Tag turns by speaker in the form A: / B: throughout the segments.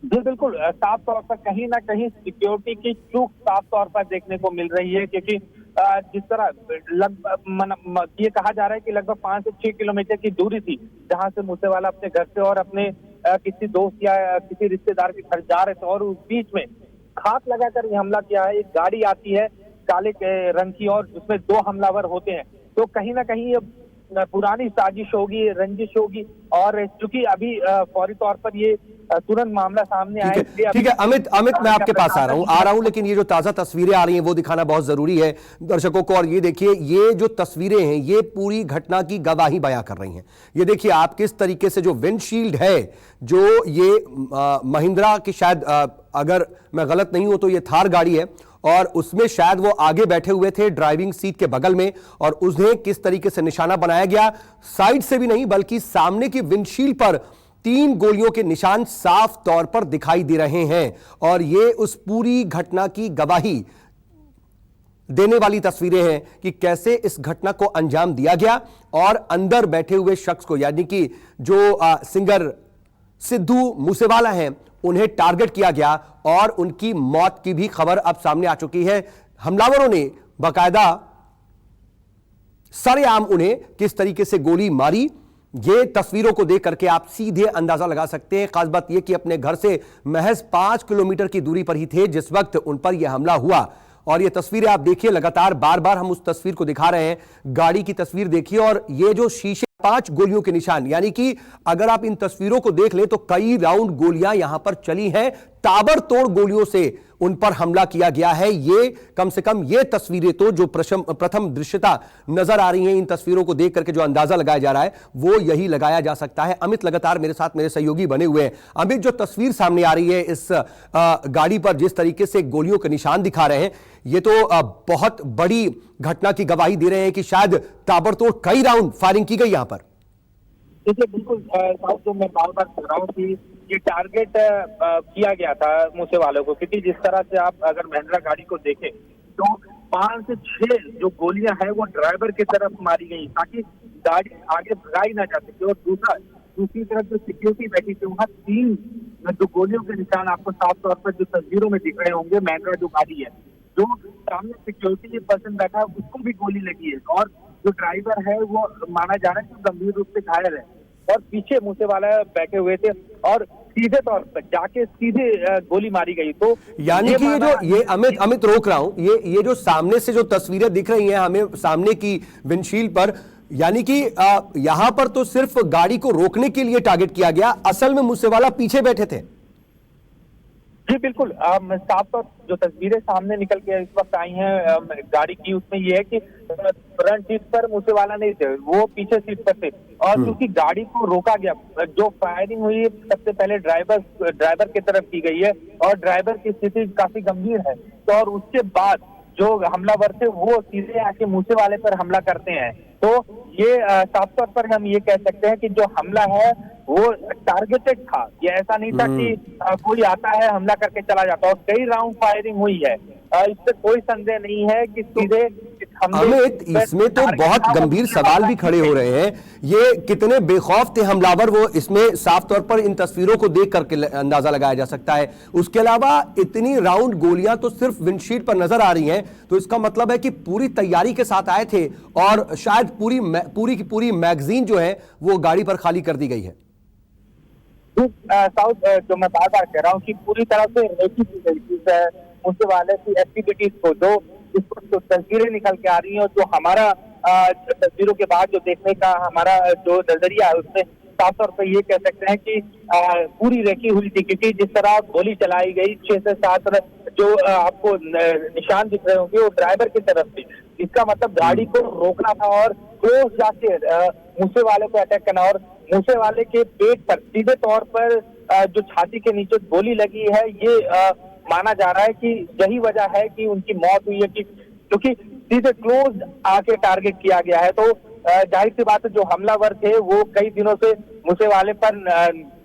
A: जी बिल्कुल, साफ तौर पर कहीं ना कहीं सिक्योरिटी की चूक साफ तौर पर देखने को मिल रही है, क्योंकि जिस तरह लगभग ये कहा जा रहा है कि लगभग 5 से 6 किलोमीटर की दूरी थी जहां से मूसेवाला अपने घर से और अपने किसी दोस्त या किसी रिश्तेदार के घर जा रहे थे, और उस बीच में घात लगाकर ये हमला किया है। एक गाड़ी आती है काले रंग की और उसमें 2 हमलावर होते हैं। तो कहीं ना कहीं ये पुरानी साजिश होगी, रंजिश होगी, और चूंकि अभी फौरी तौर पर ये तुरंत मामला सामने आया, इसलिए
B: ठीक है अमित, मैं आपके पास आ रहा हूं, लेकिन ये जो ताजा तस्वीरें आ रही हैं वो दिखाना बहुत जरूरी है दर्शकों को। और ये देखिए, ये जो तस्वीरें हैं ये पूरी घटना की गवाही बयां कर रही हैं। ये देखिए आप किस तरीके से जो विंडशील्ड है, जो ये महिंद्रा की शायद अगर मैं गलत नहीं हूं तो ये थार गाड़ी है, और उसमें शायद वो आगे बैठे हुए थे ड्राइविंग सीट के बगल में, और उन्हें किस तरीके से निशाना बनाया गया, साइड से भी नहीं बल्कि सामने की विंडशील्ड पर 3 गोलियों के निशान साफ तौर पर दिखाई दे रहे हैं। और ये उस पूरी घटना की गवाही देने वाली तस्वीरें हैं कि कैसे इस घटना को अंजाम दिया गया, और अंदर बैठे हुए शख्स को, यानी कि जो सिंगर सिद्धू मूसेवाला हैं, उन्हें टारगेट किया गया, और उनकी मौत की भी खबर अब सामने आ चुकी है। हमलावरों ने बाकायदा सरेआम उन्हें किस तरीके से गोली मारी, ये तस्वीरों को देख करके आप सीधे अंदाजा लगा सकते हैं। खास बात यह कि अपने घर से महज 5 किलोमीटर की दूरी पर ही थे जिस वक्त उन पर यह हमला हुआ। और ये तस्वीरें आप देखिए, लगातार बार बार हम उस तस्वीर को दिखा रहे हैं, गाड़ी की तस्वीर देखिए, और ये जो शीशे 5 गोलियों के निशान, यानी कि अगर आप इन तस्वीरों को देख लें तो कई राउंड गोलियां यहां पर चली हैं, ताबड़तोड़ गोलियों से उन पर हमला किया गया है। ये कम से कम ये तस्वीरें तो जो प्रथम दृश्यता नजर आ रही हैं, इन तस्वीरों को देख करके जो अंदाजा लगाया जा रहा है वो यही लगाया जा सकता है। अमित लगातार मेरे साथ मेरे सहयोगी बने हुए हैं। अमित, जो तस्वीर सामने आ रही है इस गाड़ी पर जिस तरीके से गोलियों के निशान दिखा रहे हैं, ये तो बहुत बड़ी घटना की गवाही दे रहे हैं कि शायद ताबड़तोड़ कई राउंड फायरिंग की गई यहां पर।
A: देखिए बिल्कुल, जो मैं बार बार कह रहा हूँ कि ये टारगेट किया गया था मूसेवालों को, क्योंकि जिस तरह से आप अगर महिंद्रा गाड़ी को देखें तो 5 से 6 जो गोलियां हैं वो ड्राइवर की तरफ मारी गई ताकि गाड़ी आगे भगाई ना जा सके, और दूसरी तरफ जो सिक्योरिटी बैठी थी वहाँ 3 जो गोलियों के निशान आपको साफ तौर पर जो तस्वीरों में दिख रहे होंगे। महिंद्रा जो गाड़ी है, जो सामने सिक्योरिटी पर्सन बैठा है उसको भी गोली लगी है, और जो ड्राइवर है वो माना जा रहा है कि गंभीर रूप से घायल है, और पीछे मूसेवाला बैठे हुए थे और सीधे तौर पर जाके सीधे गोली मारी गई। तो
B: यानी कि ये अमित रोक रहा हूं, ये जो सामने से जो तस्वीरें दिख रही हैं हमें सामने की विंडशील्ड पर, यानी कि यहां पर तो सिर्फ गाड़ी को रोकने के लिए टारगेट किया गया, असल में मूसेवाला पीछे बैठे थे।
A: जी बिल्कुल, साफ तौर जो तस्वीरें सामने निकल के इस वक्त आई हैं गाड़ी की, उसमें ये है कि फ्रंट सीट पर मूसेवाला नहीं थे, वो पीछे सीट पर थे, और क्योंकि गाड़ी को रोका गया, जो फायरिंग हुई सबसे पहले ड्राइवर की तरफ की गई है, और ड्राइवर की स्थिति काफी गंभीर है। तो और उसके बाद जो हमलावर थे वो सीधे आके मूसेवाले पर हमला करते हैं। तो ये साफ तौर पर हम ये कह सकते हैं कि जो हमला है वो टारगेटेड था, ये ऐसा नहीं था कि कोई आता है हमला करके चला जाता, और कई राउंड फायरिंग हुई है, इससे कोई संदेह नहीं है कि सीधे
B: अमित, इसमें तो बहुत गंभीर सवाल भी खड़े हो रहे हैं, ये कितने बेखौफ थे हमलावर, वो इसमें साफ तौर पर इन तस्वीरों को देख करके अंदाजा लगाया जा सकता है। उसके अलावा इतनी राउंड गोलियां तो सिर्फ विंडशील्ड पर नजर आ रही हैं, तो इसका मतलब है कि पूरी तैयारी के साथ आए थे, और शायद पूरी की पूरी मैगजीन जो है वो गाड़ी पर खाली कर दी गई है।
A: साउथ जो मैं बार बार कह रहा हूँ कि पूरी तरह से रेकी की गई मूसेवाले की एक्टिविटीज को, जो इसको तस्वीरें निकल के आ रही हैं, और जो हमारा तस्वीरों के बाद जो देखने का हमारा जो नजरिया है उसमें साफ तौर पर ये कह सकते हैं कि पूरी रेकी हुई थी, क्योंकि जिस तरह गोली चलाई गई 6 से 7 जो आपको निशान दिख रहे होंगे वो ड्राइवर की तरफ थी। इसका मतलब गाड़ी को रोकना था और क्लोज जाके मूसेवाले को अटैक करना, और मूसेवाले के पेट पर सीधे तौर पर जो छाती के नीचे गोली लगी है, ये माना जा रहा है कि यही वजह है कि उनकी मौत हुई है, कि क्योंकि सीधे क्लोज आके टारगेट किया गया है। तो जाहिर सी बात है जो हमलावर थे वो कई दिनों से मूसेवाले पर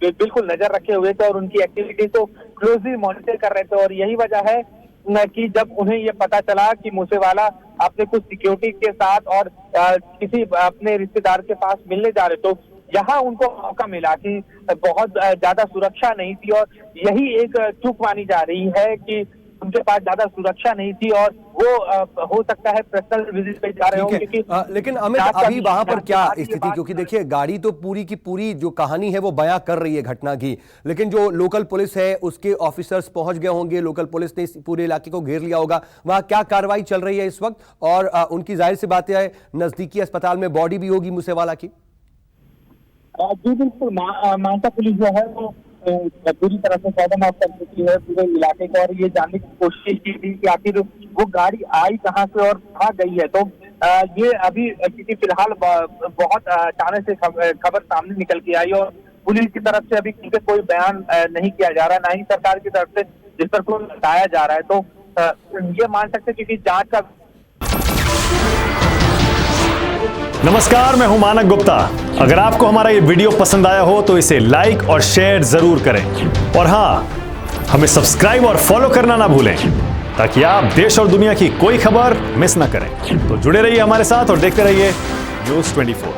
A: बिल्कुल नजर रखे हुए थे, और उनकी एक्टिविटी को क्लोजली मॉनिटर कर रहे थे, और यही वजह है कि जब उन्हें ये पता चला कि मूसेवाला अपने कुछ सिक्योरिटी के साथ और किसी अपने रिश्तेदार के पास मिलने जा रहे, तो यहाँ उनको मौका मिला कि बहुत ज्यादा सुरक्षा नहीं थी और यही एक चूक मानी जा रही है कि उनके पास ज्यादा सुरक्षा नहीं थी और वो हो सकता है पर्सनल विजिट पे जा रहे हो, क्योंकि
B: लेकिन अमित अभी वहां पर क्या स्थिति, क्योंकि देखिए गाड़ी तो पूरी की पूरी जो कहानी है वो बयां कर रही है घटना की, लेकिन जो लोकल पुलिस है उसके ऑफिसर्स पहुंच गए होंगे, लोकल पुलिस ने इस पूरे इलाके को घेर लिया होगा, वहां क्या कार्रवाई चल रही है इस वक्त? और उनकी जाहिर सी बात है नजदीकी अस्पताल में बॉडी भी होगी मूसेवाला की।
A: जी बिल्कुल, मानसा पुलिस जो है वो पूरी तरह से कॉर्डन ऑफ कर चुकी है पूरे इलाके को और ये जानने की कोशिश की थी कि आखिर वो गाड़ी आई कहाँ से और कहाँ गई है। तो ये अभी क्योंकि फिलहाल बहुत अचानक से खबर सामने निकल के आई और पुलिस की तरफ से अभी क्योंकि कोई बयान नहीं किया जा रहा, ना ही सरकार की तरफ से जिस पर कोई बताया जा रहा है। तो ये मान सकते क्योंकि जांच का।
C: नमस्कार, मैं हूं मानक गुप्ता। अगर आपको हमारा ये वीडियो पसंद आया हो तो इसे लाइक और शेयर जरूर करें और हां, हमें सब्सक्राइब और फॉलो करना ना भूलें ताकि आप देश और दुनिया की कोई खबर मिस ना करें। तो जुड़े रहिए हमारे साथ और देखते रहिए न्यूज़ 24।